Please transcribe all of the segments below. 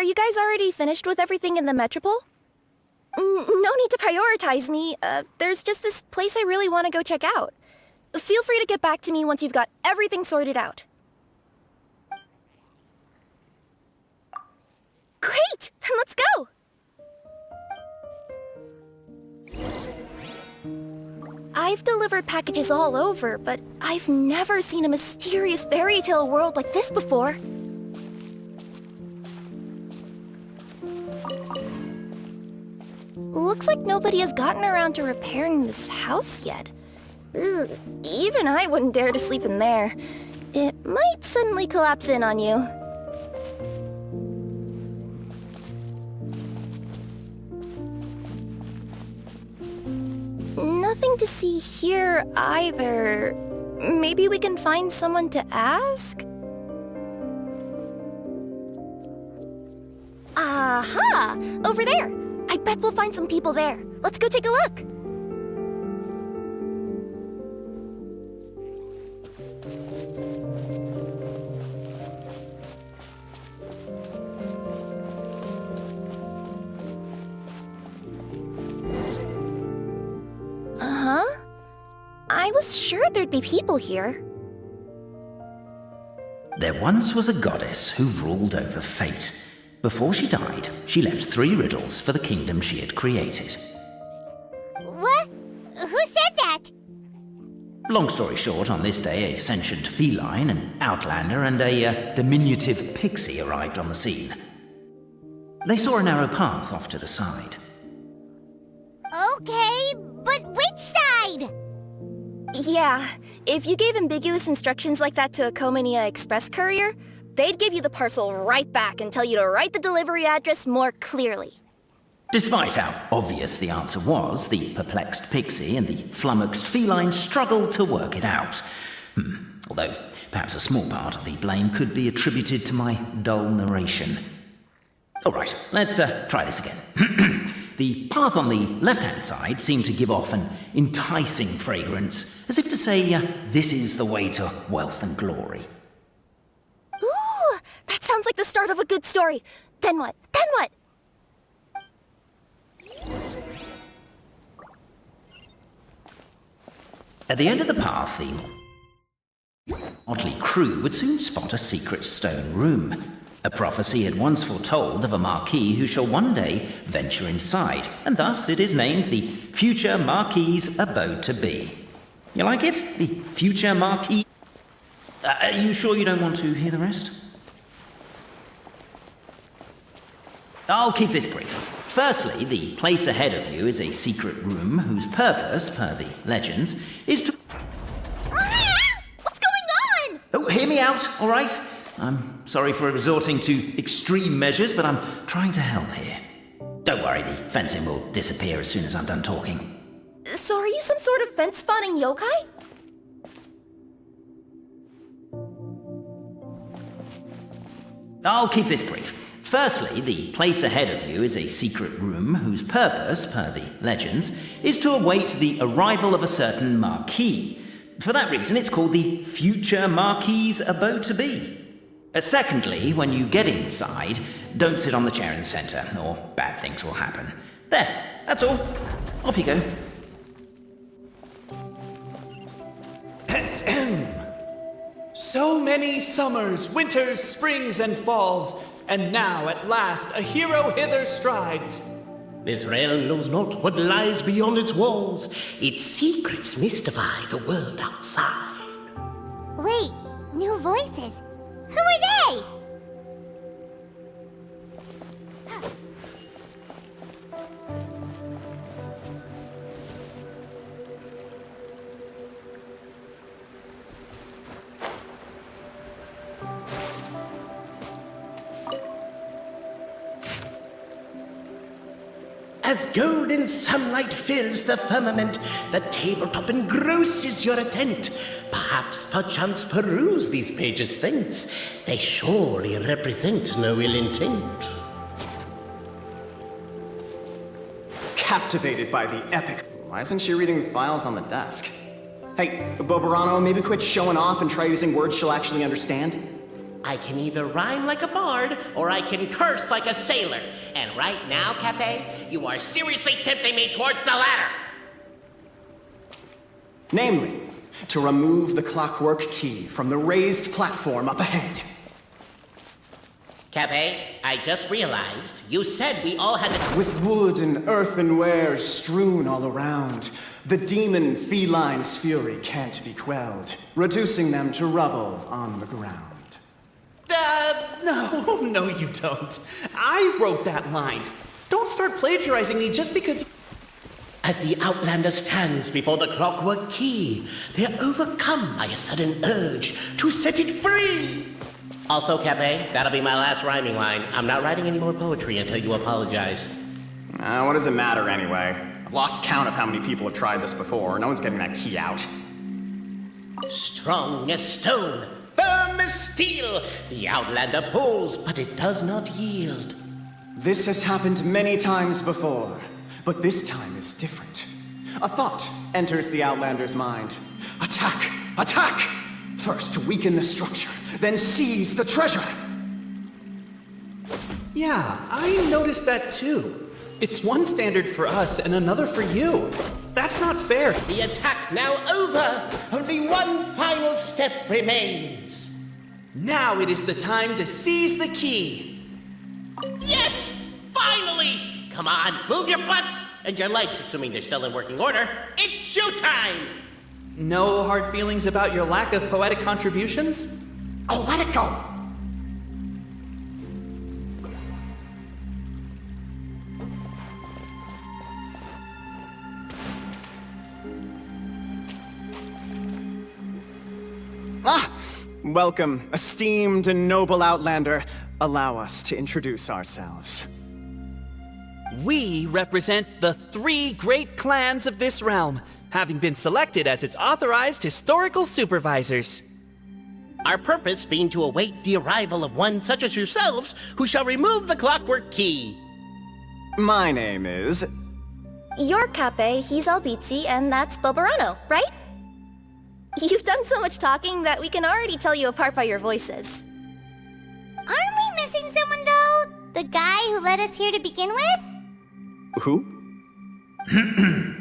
Are you guys already finished with everything in the Metropole? No need to prioritize me. There's just this place I really want to go check out. Feel free to get back to me once you've got everything sorted out. Great! Then let's go! I've delivered packages all over, but I've never seen a mysterious fairy tale world like this before. Looks like nobody has gotten around to repairing this house yet. Ugh, even I wouldn't dare to sleep in there. It might suddenly collapse in on you. Nothing to see here either. Maybe we can find someone to ask? Aha! Over there! I bet we'll find some people there. Let's go take a look! Uh-huh. I was sure there'd be people here. There once was a goddess who ruled over fate. Before she died, she left 3 riddles for the kingdom she had created. What? Who said that? Long story short, on this day, a sentient feline, an outlander, and a diminutive pixie arrived on the scene. They saw a narrow path off to the side. Okay, but which side? Yeah, if you gave ambiguous instructions like that to a Comania Express courier, they'd give you the parcel right back and tell you to write the delivery address more clearly. Despite how obvious the answer was, the perplexed pixie and the flummoxed feline struggled to work it out. Although, perhaps a small part of the blame could be attributed to my dull narration. All right, let's try this again. The path on the left-hand side seemed to give off an enticing fragrance, as if to say, this is the way to wealth and glory. Ooh, that sounds like the start of a good story. Then what? Then what? At the end of the path, the motley crew would soon spot a secret stone room. A prophecy had once foretold of a Marquis who shall one day venture inside, and thus it is named the future Marquis's abode to be. You like it? The future Marquis? Are you sure you don't want to hear the rest? I'll keep this brief. Firstly, the place ahead of you is a secret room whose purpose, per the legends, is to... What's going on? Oh, hear me out, all right? I'm sorry for resorting to extreme measures, but I'm trying to help here. Don't worry, the fencing will disappear as soon as I'm done talking. So are you some sort of fence-spawning yokai? I'll keep this brief. Firstly, the place ahead of you is a secret room whose purpose, per the legends, is to await the arrival of a certain Marquis. For that reason, it's called the future Marquis's abode to be. Secondly, when you get inside, don't sit on the chair in the centre, or bad things will happen. There, that's all. Off you go. So many summers, winters, springs, and falls, and now at last a hero hither strides. This realm knows not what lies beyond its walls. Its secrets mystify the world outside. Wait, new voices. Who are they? As golden sunlight fills the firmament, the tabletop engrosses your attent. Perchance peruse these pages thence. They surely represent no ill intent. Captivated by the epic. Why isn't she reading the files on the desk? Hey, Bobarano, maybe quit showing off and try using words she'll actually understand? I can either rhyme like a bard, or I can curse like a sailor. And right now, Cape, you are seriously tempting me towards the latter. Namely, to remove the clockwork key from the raised platform up ahead. Cape, I just realized you said we all had to... With wood and earthenware strewn all around, the demon feline's fury can't be quelled, reducing them to rubble on the ground. No, you don't. I wrote that line. Don't start plagiarizing me just because... As the Outlander stands before the clockwork key, they are overcome by a sudden urge to set it free. Also, Cape, that'll be my last rhyming line. I'm not writing any more poetry until you apologize. What does it matter anyway? I've lost count of how many people have tried this before. No one's getting that key out. Strong as stone, firm as steel, the Outlander pulls, but it does not yield. This has happened many times before, but this time is different. A thought enters the Outlander's mind. Attack! Attack! First weaken the structure, then seize the treasure! Yeah, I noticed that too. It's one standard for us and another for you. That's not fair. The attack now over! Only one final step remains. Now it is the time to seize the key. Yes! Finally! Come on, move your butts! And your legs, assuming they're still in working order. It's showtime! No hard feelings about your lack of poetic contributions? Oh, let it go! Welcome, esteemed and noble Outlander. Allow us to introduce ourselves. We represent the 3 great clans of this realm, having been selected as its authorized historical supervisors. Our purpose being to await the arrival of one such as yourselves, who shall remove the clockwork key. My name is... You're Cape, he's Albizzi, and that's Bobarano, right? You've done so much talking that we can already tell you apart by your voices. Aren't we missing someone, though? The guy who led us here to begin with? Who?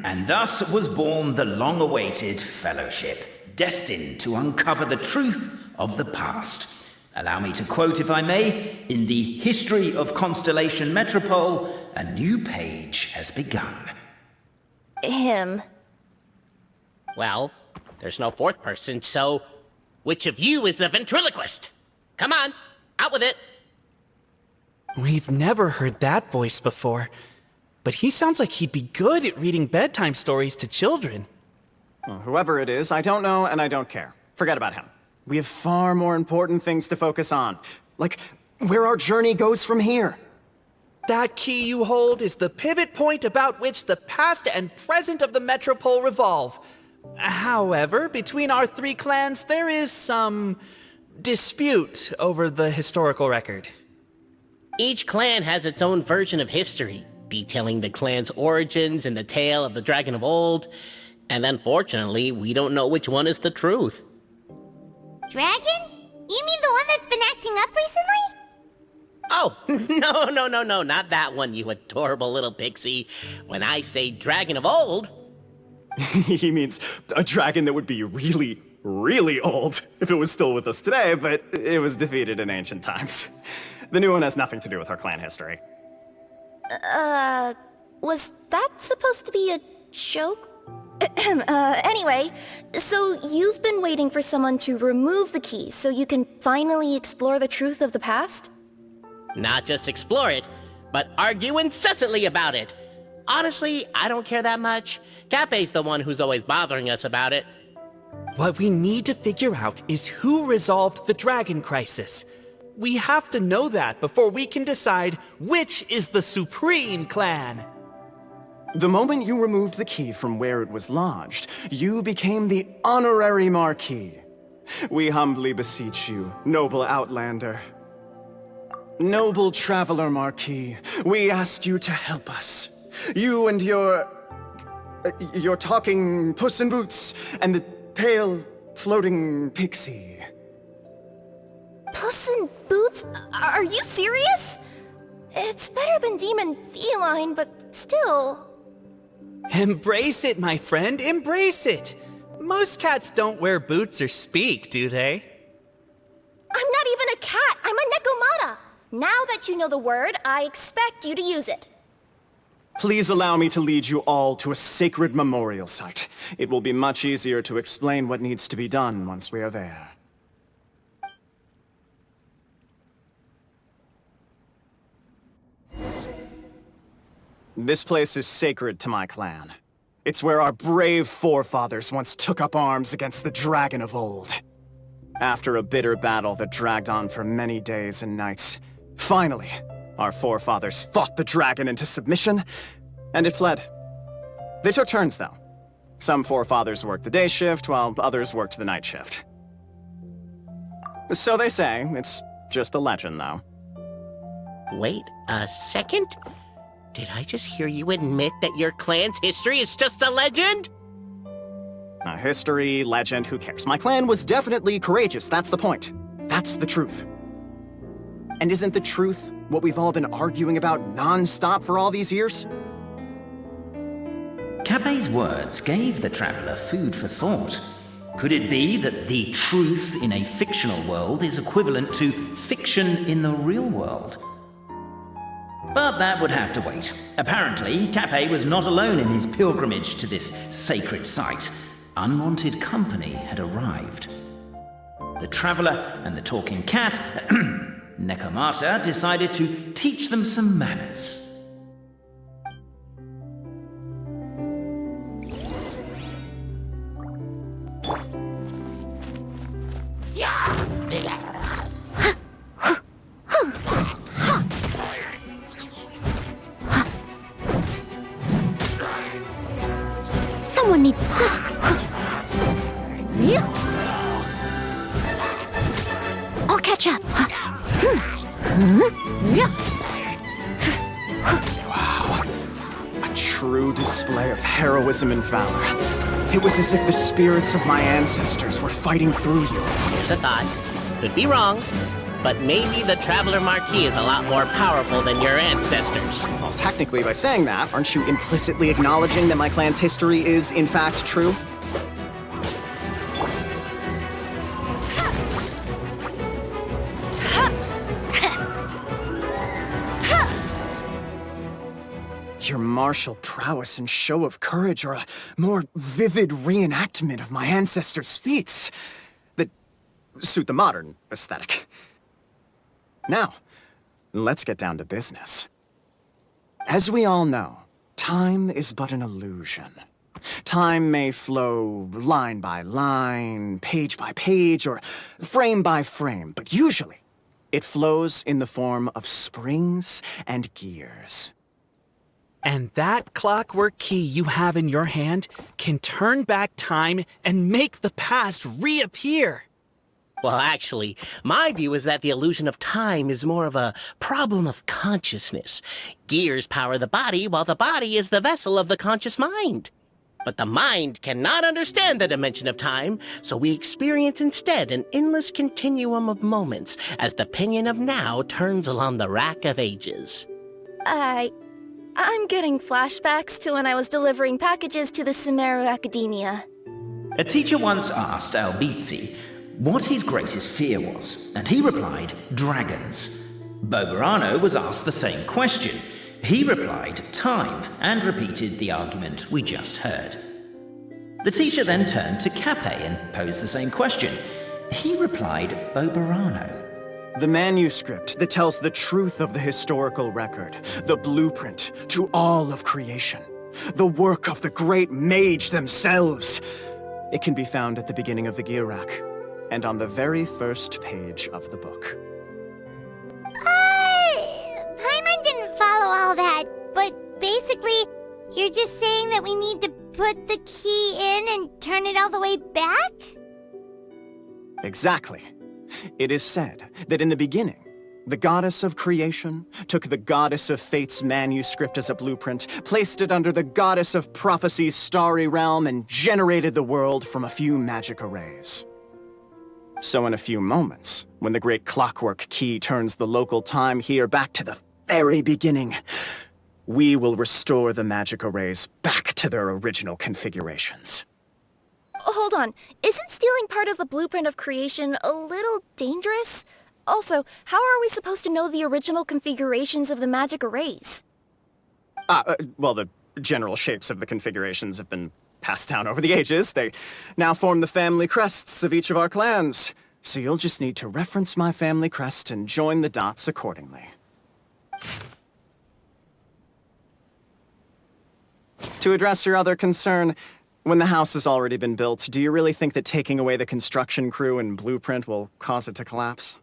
And thus was born the long-awaited fellowship, destined to uncover the truth of the past. Allow me to quote, if I may, in the history of Constellation Metropole, a new page has begun. Him. Well, there's no fourth person, so which of you is the ventriloquist? Come on, out with it. We've never heard that voice before, but he sounds like he'd be good at reading bedtime stories to children. Well, whoever it is, I don't know and I don't care. Forget about him. We have far more important things to focus on, like where our journey goes from here. That key you hold is the pivot point about which the past and present of the Metropole revolve. However, between our 3 clans, there is some dispute over the historical record. Each clan has its own version of history, detailing the clan's origins and the tale of the dragon of old. And unfortunately, we don't know which one is the truth. Dragon? You mean the one that's been acting up recently? Oh, no, not that one, you adorable little pixie. When I say dragon of old... He means a dragon that would be really, really old if it was still with us today, but it was defeated in ancient times. The new one has nothing to do with our clan history. Was that supposed to be a joke? Anyway, so you've been waiting for someone to remove the key so you can finally explore the truth of the past? Not just explore it, but argue incessantly about it. Honestly, I don't care that much. Cape's the one who's always bothering us about it. What we need to figure out is who resolved the dragon crisis. We have to know that before we can decide which is the supreme clan. The moment you removed the key from where it was lodged, you became the honorary Marquis. We humbly beseech you, noble Outlander. Noble Traveler Marquis, we ask you to help us. You and your talking Puss in Boots and the pale floating pixie. Puss in Boots? Are you serious? It's better than demon feline, but still. Embrace it, my friend, embrace it! Most cats don't wear boots or speak, do they? I'm not even a cat, I'm a nekomata. Now that you know the word, I expect you to use it. Please allow me to lead you all to a sacred memorial site. It will be much easier to explain what needs to be done once we are there. This place is sacred to my clan. It's where our brave forefathers once took up arms against the dragon of old. After a bitter battle that dragged on for many days and nights, finally, our forefathers fought the dragon into submission, and it fled. They took turns, though. Some forefathers worked the day shift, while others worked the night shift. So they say. It's just a legend, though. Wait a second? Did I just hear you admit that your clan's history is just a legend? History, legend, who cares? My clan was definitely courageous, that's the point. That's the truth. And isn't the truth what we've all been arguing about non-stop for all these years? Capet's words gave the traveller food for thought. Could it be that the truth in a fictional world is equivalent to fiction in the real world? But that would have to wait. Apparently, Capet was not alone in his pilgrimage to this sacred site. Unwanted company had arrived. The traveller and the talking cat, Nekomata, decided to teach them some manners. Someone needs... I'll catch up. Wow. A true display of heroism and valor. It was as if the spirits of my ancestors were fighting through you. Here's a thought. Could be wrong, but maybe the Traveler Marquis is a lot more powerful than your ancestors. Well, technically, by saying that, aren't you implicitly acknowledging that my clan's history is, in fact, true? Your martial prowess and show of courage are a more vivid reenactment of my ancestors' feats that suit the modern aesthetic. Now, let's get down to business. As we all know, time is but an illusion. Time may flow line by line, page by page, or frame by frame, but usually it flows in the form of springs and gears. And that clockwork key you have in your hand can turn back time and make the past reappear. Well, actually, my view is that the illusion of time is more of a problem of consciousness. Gears power the body, while the body is the vessel of the conscious mind. But the mind cannot understand the dimension of time, so we experience instead an endless continuum of moments as the pinion of now turns along the rack of ages. I'm getting flashbacks to when I was delivering packages to the Sumeru Academia. A teacher once asked Albizzi what his greatest fear was, and he replied, dragons. Boberano was asked the same question. He replied, time, and repeated the argument we just heard. The teacher then turned to Capet and posed the same question. He replied, Boberano. The manuscript that tells the truth of the historical record, the blueprint to all of creation, the work of the great mage themselves. It can be found at the beginning of the Girac, and on the very first page of the book. Paimon didn't follow all that, but basically, you're just saying that we need to put the key in and turn it all the way back? Exactly. It is said that in the beginning, the goddess of creation took the goddess of fate's manuscript as a blueprint, placed it under the goddess of prophecy's starry realm, and generated the world from a few magic arrays. So in a few moments, when the great clockwork key turns the local time here back to the very beginning, we will restore the magic arrays back to their original configurations. Hold on, isn't stealing part of the blueprint of creation a little dangerous? Also, how are we supposed to know the original configurations of the magic arrays? Well, the general shapes of the configurations have been passed down over the ages. They now form the family crests of each of our clans. So you'll just need to reference my family crest and join the dots accordingly. To address your other concern, when the house has already been built, do you really think that taking away the construction crew and blueprint will cause it to collapse?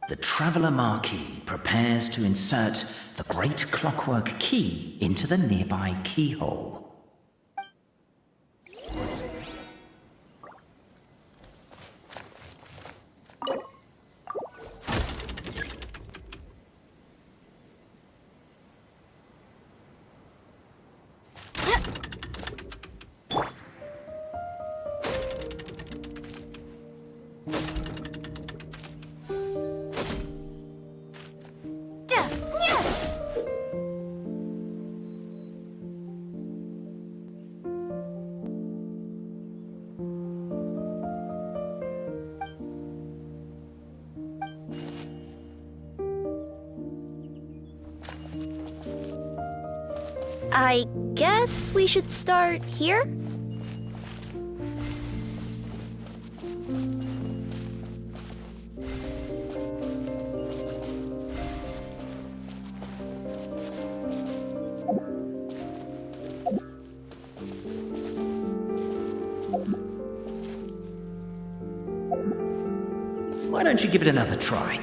The Traveller Marquis prepares to insert the great clockwork key into the nearby keyhole. I guess we should start here? Why don't you give it another try?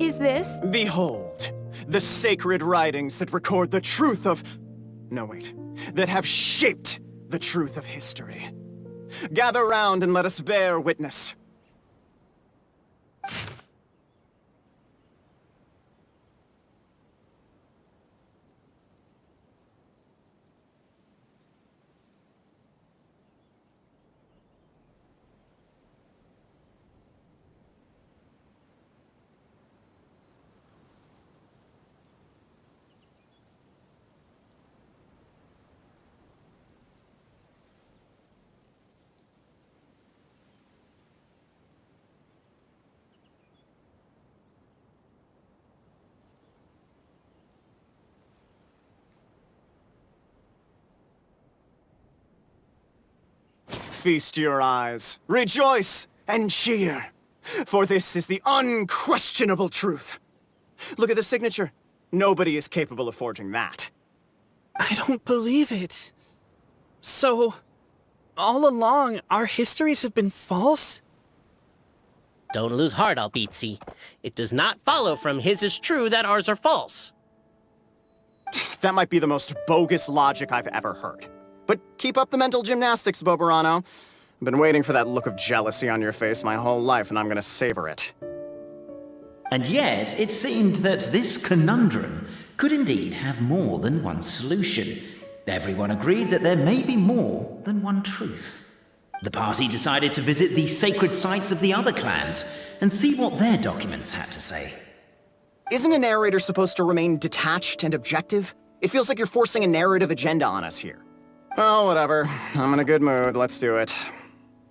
Is this? Behold, the sacred writings that record the truth of... No, wait. That have shaped the truth of history. Gather round and let us bear witness. Feast your eyes, rejoice, and cheer, for this is the unquestionable truth. Look at the signature. Nobody is capable of forging that. I don't believe it. So, all along, our histories have been false? Don't lose heart, Albizzi. It does not follow from his is true that ours are false. That might be the most bogus logic I've ever heard. But keep up the mental gymnastics, Boberano. I've been waiting for that look of jealousy on your face my whole life, and I'm gonna savor it. And yet, it seemed that this conundrum could indeed have more than one solution. Everyone agreed that there may be more than one truth. The party decided to visit the sacred sites of the other clans and see what their documents had to say. Isn't a narrator supposed to remain detached and objective? It feels like you're forcing a narrative agenda on us here. Oh, whatever. I'm in a good mood. Let's do it.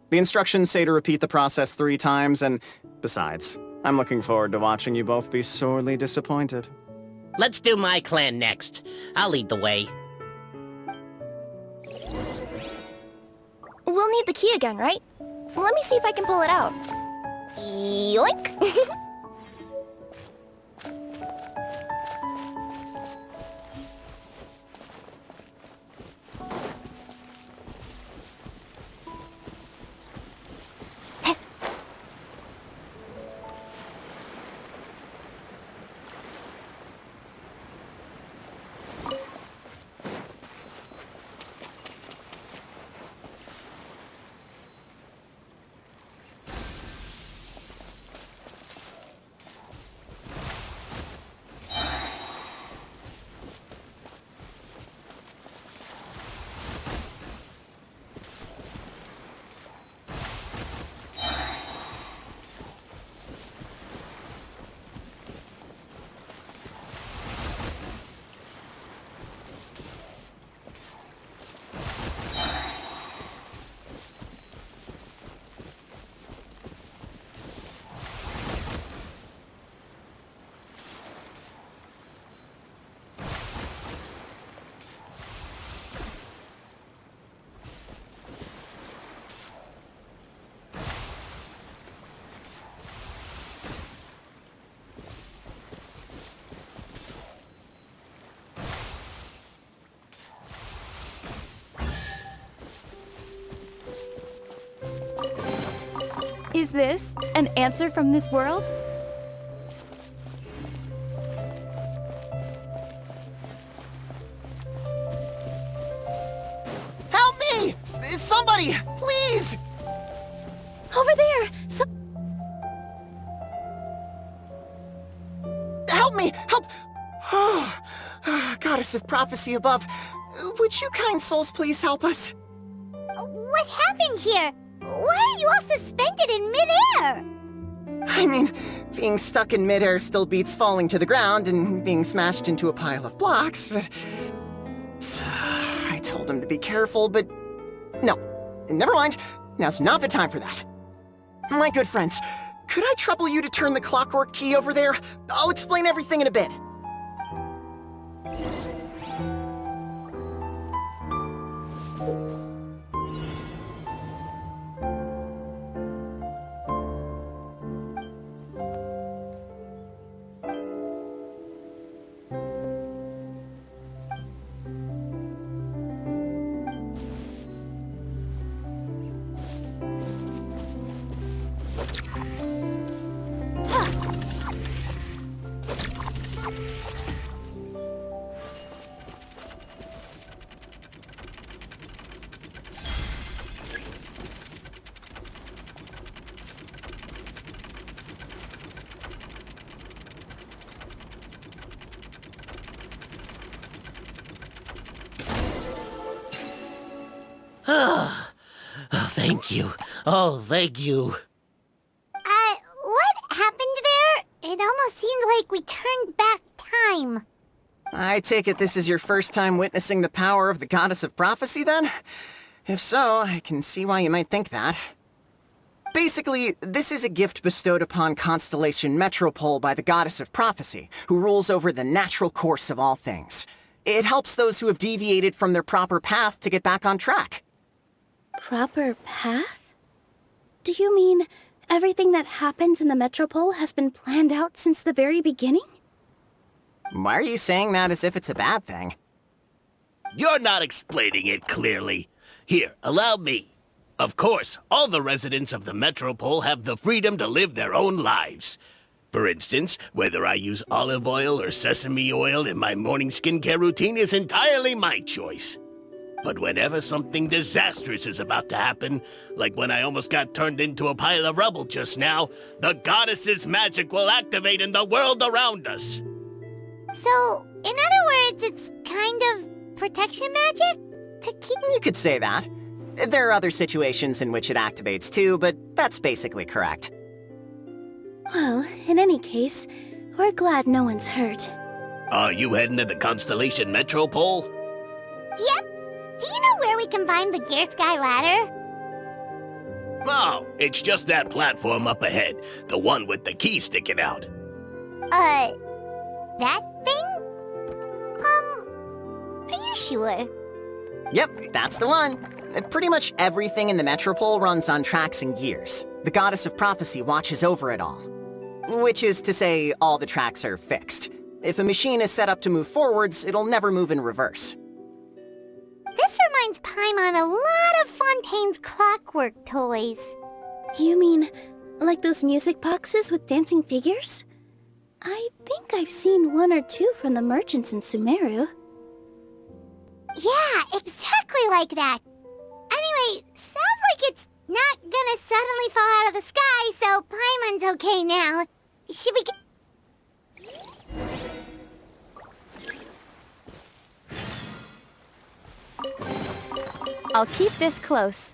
The instructions say to repeat the process 3 times, and besides, I'm looking forward to watching you both be sorely disappointed. Let's do my clan next. I'll lead the way. We'll need the key again, right? Let me see if I can pull it out. Yoink! Is this an answer from this world? Help me! Somebody, please! Over there! Help me! Help! Oh, Goddess of prophecy above, would you kind souls please help us? What happened here? Why are you all suspended in midair? I mean, being stuck in midair still beats falling to the ground and being smashed into a pile of blocks, but... I told him to be careful, but... No, never mind. Now's not the time for that. My good friends, could I trouble you to turn the clockwork key over there? I'll explain everything in a bit. Thank you. Oh, thank you. What happened there? It almost seemed like we turned back time. I take it this is your first time witnessing the power of the Goddess of Prophecy, then? If so, I can see why you might think that. Basically, this is a gift bestowed upon Constellation Metropole by the Goddess of Prophecy, who rules over the natural course of all things. It helps those who have deviated from their proper path to get back on track. Proper path? Do you mean everything that happens in the Metropole has been planned out since the very beginning? Why are you saying that as if it's a bad thing? You're not explaining it clearly. Here, allow me. Of course, all the residents of the Metropole have the freedom to live their own lives. For instance, whether I use olive oil or sesame oil in my morning skincare routine is entirely my choice. But whenever something disastrous is about to happen, like when I almost got turned into a pile of rubble just now, the goddess's magic will activate in the world around us. So, in other words, it's kind of protection magic? To keep... You could say that. There are other situations in which it activates too, but that's basically correct. Well, in any case, we're glad no one's hurt. Are you heading to the Constellation Metropole? Yep. Do you know where we can find the Gear Sky ladder? Oh, it's just that platform up ahead. The one with the key sticking out. That thing? Are you sure? Yep, that's the one. Pretty much everything in the Metropole runs on tracks and gears. The Goddess of Prophecy watches over it all. Which is to say, all the tracks are fixed. If a machine is set up to move forwards, it'll never move in reverse. This reminds Paimon a lot of Fontaine's clockwork toys. You mean, like those music boxes with dancing figures? I think I've seen one or two from the merchants in Sumeru. Yeah, exactly like that. Anyway, sounds like it's not gonna suddenly fall out of the sky, so Paimon's okay now. Should we I'll keep this close.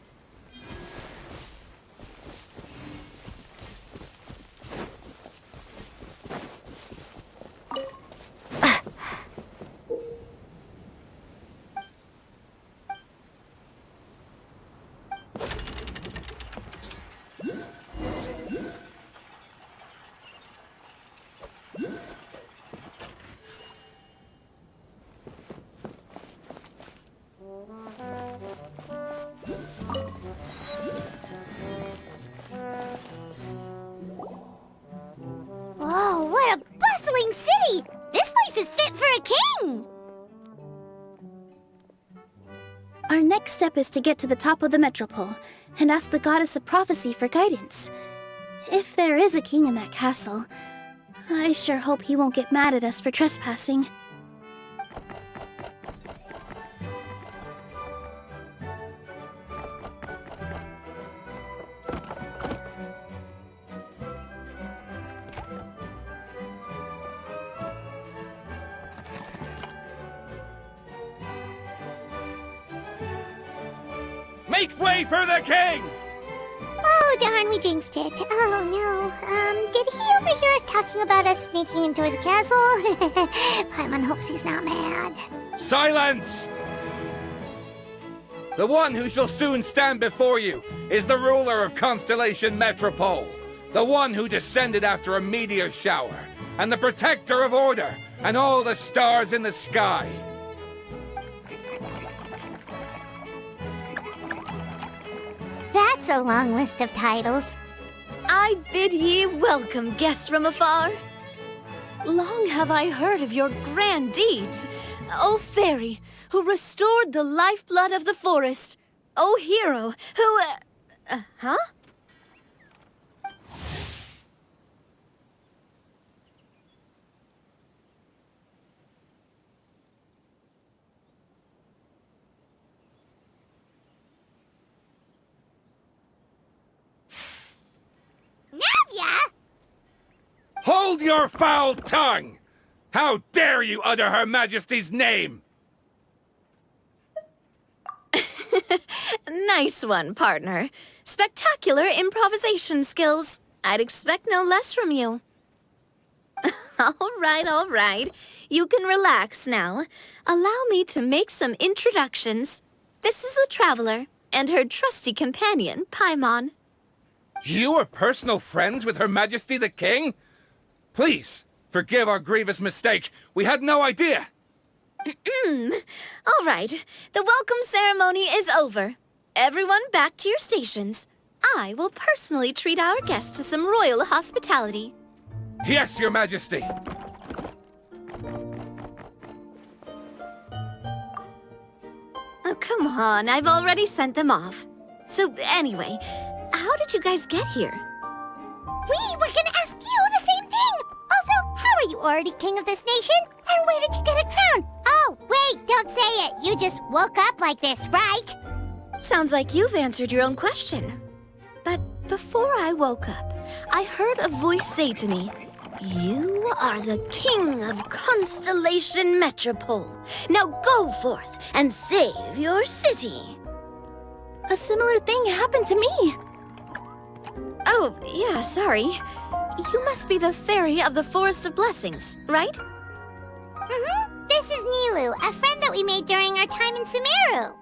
Whoa, what a bustling city! This place is fit for a king! Our next step is to get to the top of the Metropole and ask the Goddess of Prophecy for guidance. If there is a king in that castle, I sure hope he won't get mad at us for trespassing. Make way for the king! Oh, darn, we jinxed it. Oh, no. Did he overhear us talking about us sneaking into his castle? Paimon hopes he's not mad. Silence! The one who shall soon stand before you is the ruler of Constellation Metropole, the one who descended after a meteor shower, and the protector of order and all the stars in the sky. That's a long list of titles. I bid ye welcome, guests from afar. Long have I heard of your grand deeds, O fairy, who restored the lifeblood of the forest. O hero, who... huh? Navia? Hold your foul tongue! How dare you utter Her Majesty's name? Nice one, partner. Spectacular improvisation skills. I'd expect no less from you. All right. You can relax now. Allow me to make some introductions. This is the Traveler, and her trusty companion, Paimon. You are personal friends with Her Majesty the King? Please, forgive our grievous mistake. We had no idea. All right, the welcome ceremony is over. Everyone back to your stations. I will personally treat our guests to some royal hospitality. Yes, Your Majesty. Oh, come on, I've already sent them off. So anyway, how did you guys get here? We were gonna ask you the same thing! Also, how are you already king of this nation? And where did you get a crown? Oh, wait, don't say it. You just woke up like this, right? Sounds like you've answered your own question. But before I woke up, I heard a voice say to me, "You are the king of Constellation Metropole. Now go forth and save your city." A similar thing happened to me. Oh, yeah, sorry. You must be the fairy of the Forest of Blessings, right? This is Nilu, a friend that we made during our time in Sumeru.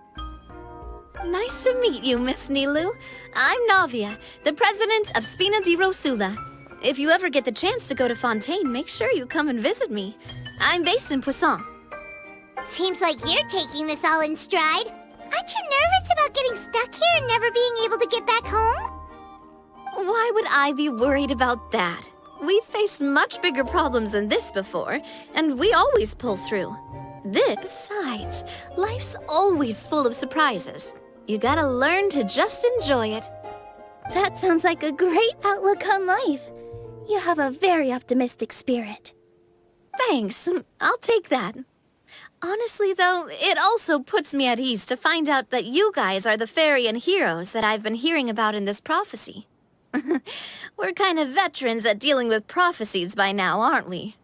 Nice to meet you, Miss Nilu. I'm Navia, the president of Spina di Rosula. If you ever get the chance to go to Fontaine, make sure you come and visit me. I'm based in Poisson. Seems like you're taking this all in stride. Aren't you nervous about getting stuck here and never being able to get back home? Why would I be worried about that? We've faced much bigger problems than this before, and we always pull through. Besides, life's always full of surprises. You gotta learn to just enjoy it. That sounds like a great outlook on life. You have a very optimistic spirit. Thanks, I'll take that. Honestly, though, it also puts me at ease to find out that you guys are the fairy and heroes that I've been hearing about in this prophecy. We're kind of veterans at dealing with prophecies by now, aren't we?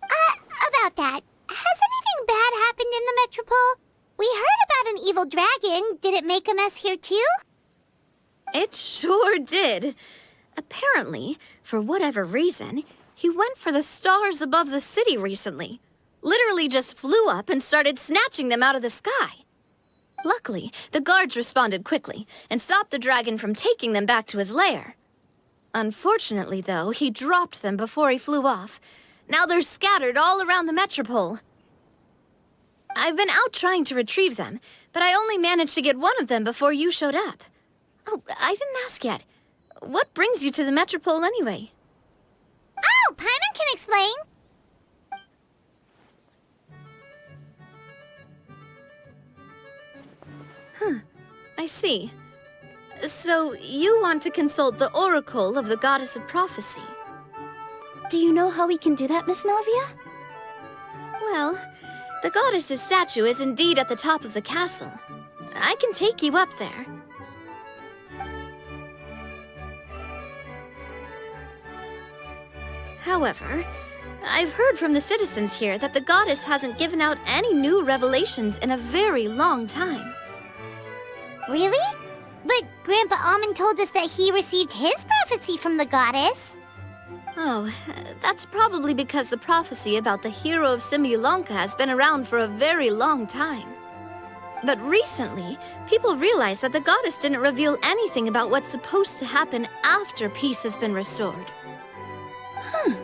About that, has anything bad happened in the Metropole? We heard about an evil dragon. Did it make a mess here too? It sure did. Apparently, for whatever reason, he went for the stars above the city recently. Literally just flew up and started snatching them out of the sky. Luckily, the guards responded quickly and stopped the dragon from taking them back to his lair. Unfortunately, though, he dropped them before he flew off. Now they're scattered all around the Metropole. I've been out trying to retrieve them, but I only managed to get one of them before you showed up. Oh, I didn't ask yet. What brings you to the Metropole anyway? Oh, Paimon can explain. I see. So you want to consult the oracle of the goddess of prophecy? Do you know how we can do that, Miss Navia? Well, the goddess's statue is indeed at the top of the castle. I can take you up there. However, I've heard from the citizens here that the goddess hasn't given out any new revelations in a very long time. Really? But Grandpa Almond told us that he received his prophecy from the goddess. Oh, that's probably because the prophecy about the hero of Simulanka has been around for a very long time. But recently, people realized that the goddess didn't reveal anything about what's supposed to happen after peace has been restored. Huh.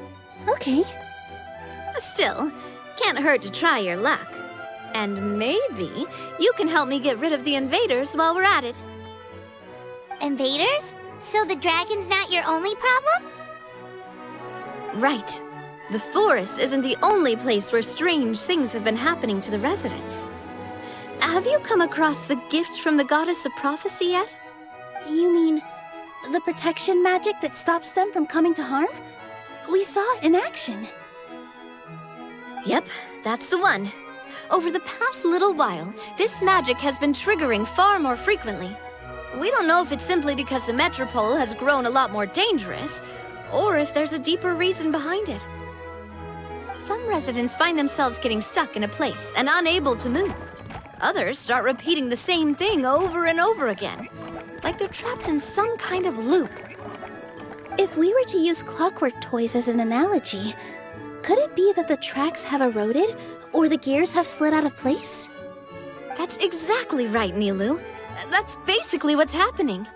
Okay. Still, can't hurt to try your luck. And maybe you can help me get rid of the invaders while we're at it. Invaders? So the dragon's not your only problem? Right. The forest isn't the only place where strange things have been happening to the residents. Have you come across the gift from the goddess of prophecy yet? You mean the protection magic that stops them from coming to harm? We saw it in action. Yep, that's the one. Over the past little while, this magic has been triggering far more frequently. We don't know if it's simply because the metropole has grown a lot more dangerous, or if there's a deeper reason behind it. Some residents find themselves getting stuck in a place and unable to move. Others start repeating the same thing over and over again, like they're trapped in some kind of loop. If we were to use clockwork toys as an analogy, could it be that the tracks have eroded, or the gears have slid out of place? That's exactly right, Nilu. That's basically what's happening.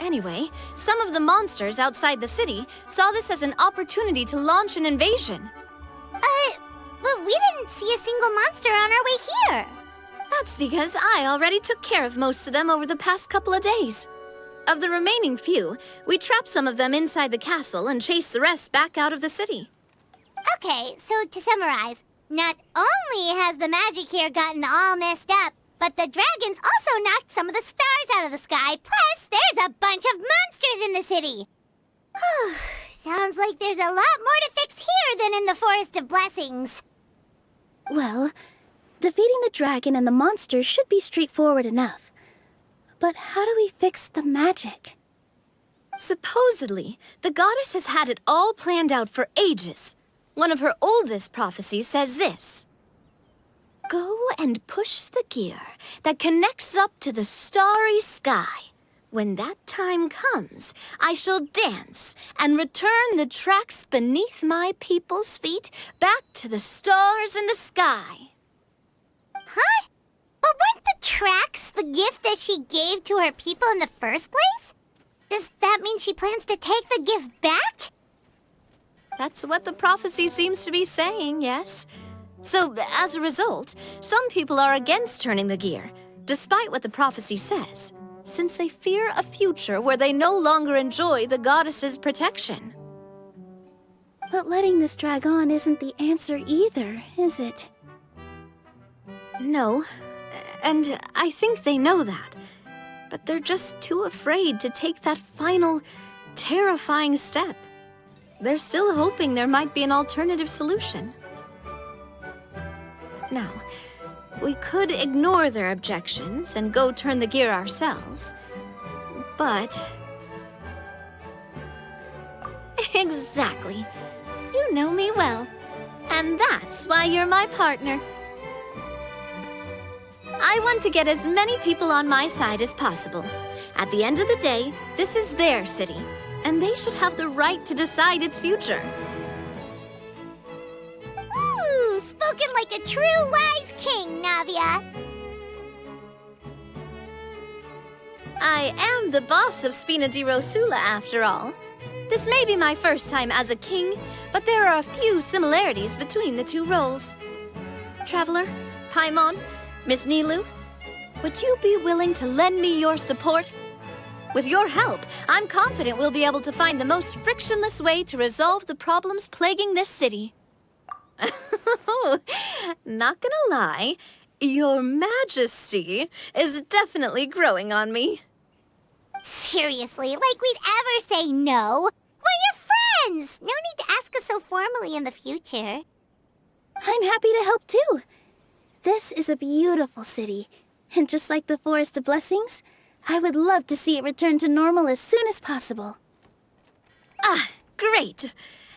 Anyway, some of the monsters outside the city saw this as an opportunity to launch an invasion. But we didn't see a single monster on our way here. That's because I already took care of most of them over the past couple of days. Of the remaining few, we trapped some of them inside the castle and chased the rest back out of the city. Okay, so to summarize, not only has the magic here gotten all messed up, but the dragons also knocked some of the stars out of the sky, plus there's a bunch of monsters in the city. Sounds like there's a lot more to fix here than in the Forest of Blessings. Well, defeating the dragon and the monsters should be straightforward enough. But how do we fix the magic? Supposedly, the goddess has had it all planned out for ages. One of her oldest prophecies says this: "Go and push the gear that connects up to the starry sky. When that time comes, I shall dance and return the tracks beneath my people's feet back to the stars in the sky." Huh? But weren't the tracks the gift that she gave to her people in the first place? Does that mean she plans to take the gift back? That's what the prophecy seems to be saying, yes. So, as a result, some people are against turning the gear, despite what the prophecy says, since they fear a future where they no longer enjoy the goddess's protection. But letting this drag on isn't the answer either, is it? No, and I think they know that. But they're just too afraid to take that final, terrifying step. They're still hoping there might be an alternative solution. Now, we could ignore their objections and go turn the gear ourselves, but... Exactly. You know me well, and that's why you're my partner. I want to get as many people on my side as possible. At the end of the day, this is their city, and they should have the right to decide its future. Ooh, spoken like a true wise king, Navia. I am the boss of Spina di Rosula, after all. This may be my first time as a king, but there are a few similarities between the two roles. Traveler, Paimon, Miss Nilu, would you be willing to lend me your support? With your help, I'm confident we'll be able to find the most frictionless way to resolve the problems plaguing this city. Not gonna lie, Your Majesty is definitely growing on me. Seriously, like we'd ever say no. We're your friends! No need to ask us so formally in the future. I'm happy to help too. This is a beautiful city, and just like the Forest of Blessings, I would love to see it return to normal as soon as possible. Ah, great.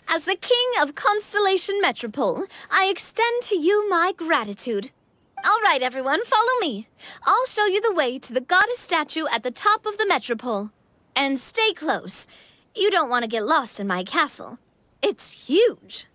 As the King of Constellation Metropole, I extend to you my gratitude. All right, everyone, follow me. I'll show you the way to the goddess statue at the top of the Metropole. And stay close. You don't want to get lost in my castle. It's huge.